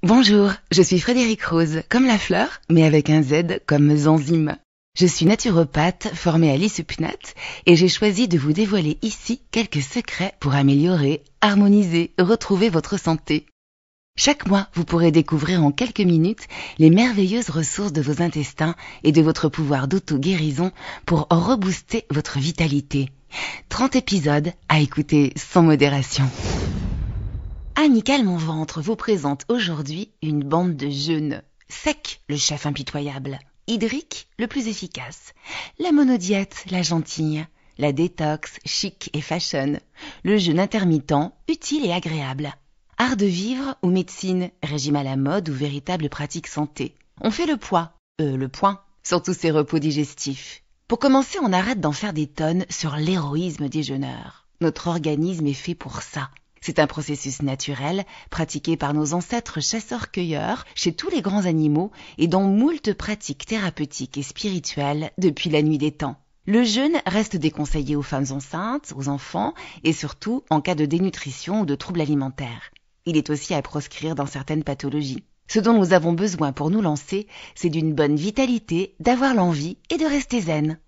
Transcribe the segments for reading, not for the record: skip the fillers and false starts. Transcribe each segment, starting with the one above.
Bonjour, je suis Frédérique Rose, comme la fleur, mais avec un Z comme Zanzime. Je suis naturopathe formée à l'ISUPNAT et j'ai choisi de vous dévoiler ici quelques secrets pour améliorer, harmoniser, retrouver votre santé. Chaque mois, vous pourrez découvrir en quelques minutes les merveilleuses ressources de vos intestins et de votre pouvoir d'auto-guérison pour rebooster votre vitalité. 30 épisodes à écouter sans modération. Amical Mon Ventre vous présente aujourd'hui une bande de jeûnes. Sec, le chef impitoyable. Hydrique, le plus efficace. La monodiète, la gentille. La détox, chic et fashion. Le jeûne intermittent, utile et agréable. Art de vivre ou médecine, régime à la mode ou véritable pratique santé. On fait le point sur tous ces repos digestifs. Pour commencer, on arrête d'en faire des tonnes sur l'héroïsme des jeûneurs. Notre organisme est fait pour ça. C'est un processus naturel, pratiqué par nos ancêtres chasseurs-cueilleurs chez tous les grands animaux et dans moult pratiques thérapeutiques et spirituelles depuis la nuit des temps. Le jeûne reste déconseillé aux femmes enceintes, aux enfants et surtout en cas de dénutrition ou de troubles alimentaires. Il est aussi à proscrire dans certaines pathologies. Ce dont nous avons besoin pour nous lancer, c'est d'une bonne vitalité, d'avoir l'envie et de rester zen.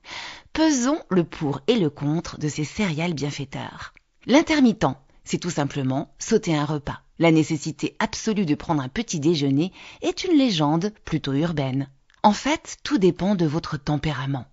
Pesons le pour et le contre de ces céréales bienfaiteurs. L'intermittent, c'est tout simplement sauter un repas. La nécessité absolue de prendre un petit déjeuner est une légende plutôt urbaine. En fait, tout dépend de votre tempérament.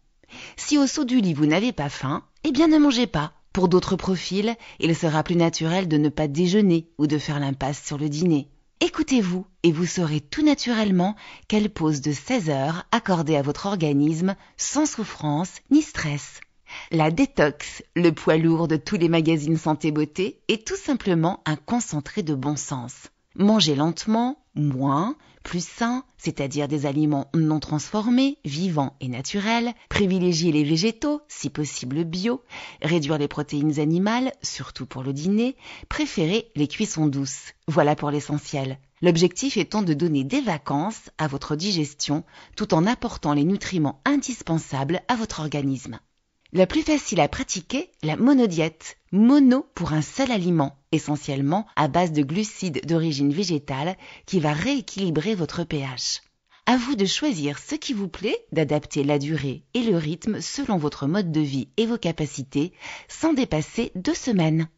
Si au saut du lit vous n'avez pas faim, eh bien ne mangez pas. Pour d'autres profils, il sera plus naturel de ne pas déjeuner ou de faire l'impasse sur le dîner. Écoutez-vous et vous saurez tout naturellement quelle pause de 16 heures accorder à votre organisme sans souffrance ni stress. La détox, le poids lourd de tous les magazines santé beauté, est tout simplement un concentré de bon sens. Mangez lentement, moins, plus sain, c'est-à-dire des aliments non transformés, vivants et naturels, privilégier les végétaux, si possible bio, réduire les protéines animales, surtout pour le dîner, préférer les cuissons douces. Voilà pour l'essentiel. L'objectif étant de donner des vacances à votre digestion tout en apportant les nutriments indispensables à votre organisme. La plus facile à pratiquer, la monodiète. Mono pour un seul aliment, essentiellement à base de glucides d'origine végétale qui va rééquilibrer votre pH. À vous de choisir ce qui vous plaît, d'adapter la durée et le rythme selon votre mode de vie et vos capacités, sans dépasser 2 semaines.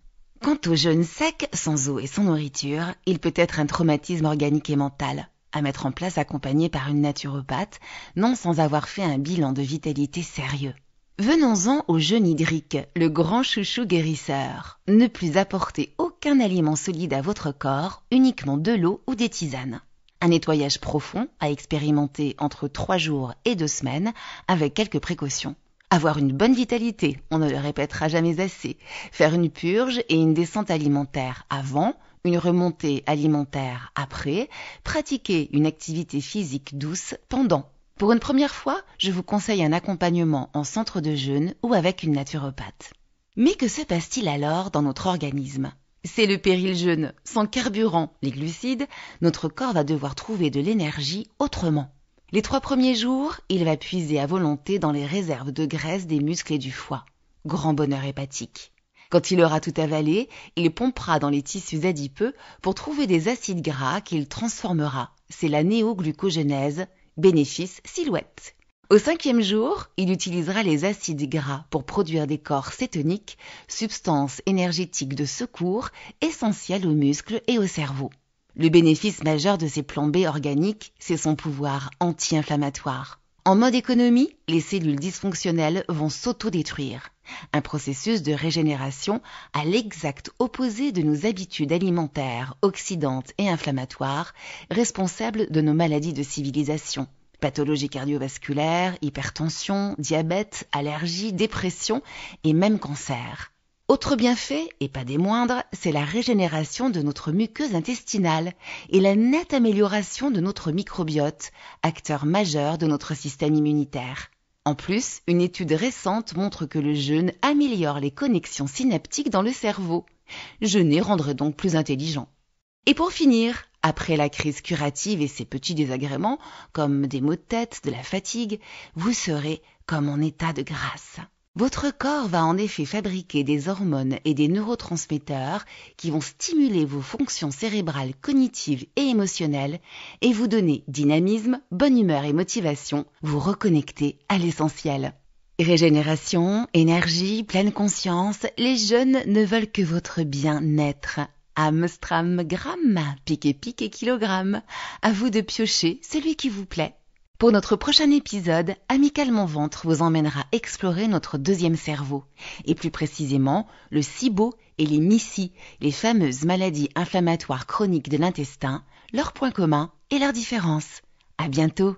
Quant au jeûne sec, sans eau et sans nourriture, il peut être un traumatisme organique et mental, à mettre en place accompagné par une naturopathe, non sans avoir fait un bilan de vitalité sérieux. Venons-en au jeûne hydrique, le grand chouchou guérisseur. Ne plus apporter aucun aliment solide à votre corps, uniquement de l'eau ou des tisanes. Un nettoyage profond à expérimenter entre 3 jours et 2 semaines avec quelques précautions. Avoir une bonne vitalité, on ne le répétera jamais assez. Faire une purge et une descente alimentaire avant, une remontée alimentaire après. Pratiquer une activité physique douce pendant. Pour une première fois, je vous conseille un accompagnement en centre de jeûne ou avec une naturopathe. Mais que se passe-t-il alors dans notre organisme ? C'est le péril jeûne. Sans carburant, les glucides, notre corps va devoir trouver de l'énergie autrement. Les 3 premiers jours, il va puiser à volonté dans les réserves de graisse des muscles et du foie. Grand bonheur hépatique. Quand il aura tout avalé, il pompera dans les tissus adipeux pour trouver des acides gras qu'il transformera. C'est la néoglucogénèse. Bénéfice silhouette. Au 5e jour, il utilisera les acides gras pour produire des corps cétoniques, substances énergétiques de secours essentielles aux muscles et au cerveau. Le bénéfice majeur de ces plans B organiques, c'est son pouvoir anti-inflammatoire. En mode économie, les cellules dysfonctionnelles vont s'autodétruire. Un processus de régénération à l'exact opposé de nos habitudes alimentaires oxydantes et inflammatoires, responsables de nos maladies de civilisation. Pathologies cardiovasculaires, hypertension, diabète, allergies, dépression et même cancer. Autre bienfait, et pas des moindres, c'est la régénération de notre muqueuse intestinale et la nette amélioration de notre microbiote, acteur majeur de notre système immunitaire. En plus, une étude récente montre que le jeûne améliore les connexions synaptiques dans le cerveau. Jeûner rendrait donc plus intelligent. Et pour finir, après la crise curative et ses petits désagréments, comme des maux de tête, de la fatigue, vous serez comme en état de grâce. Votre corps va en effet fabriquer des hormones et des neurotransmetteurs qui vont stimuler vos fonctions cérébrales cognitives et émotionnelles et vous donner dynamisme, bonne humeur et motivation, vous reconnecter à l'essentiel. Régénération, énergie, pleine conscience, les jeunes ne veulent que votre bien-être. Amstram, gramme, pique et kilogramme. À vous de piocher celui qui vous plaît. Pour notre prochain épisode, Amical Mon Ventre vous emmènera explorer notre deuxième cerveau, et plus précisément le SIBO et les MIS-C, les fameuses maladies inflammatoires chroniques de l'intestin, leurs points communs et leurs différences. À bientôt!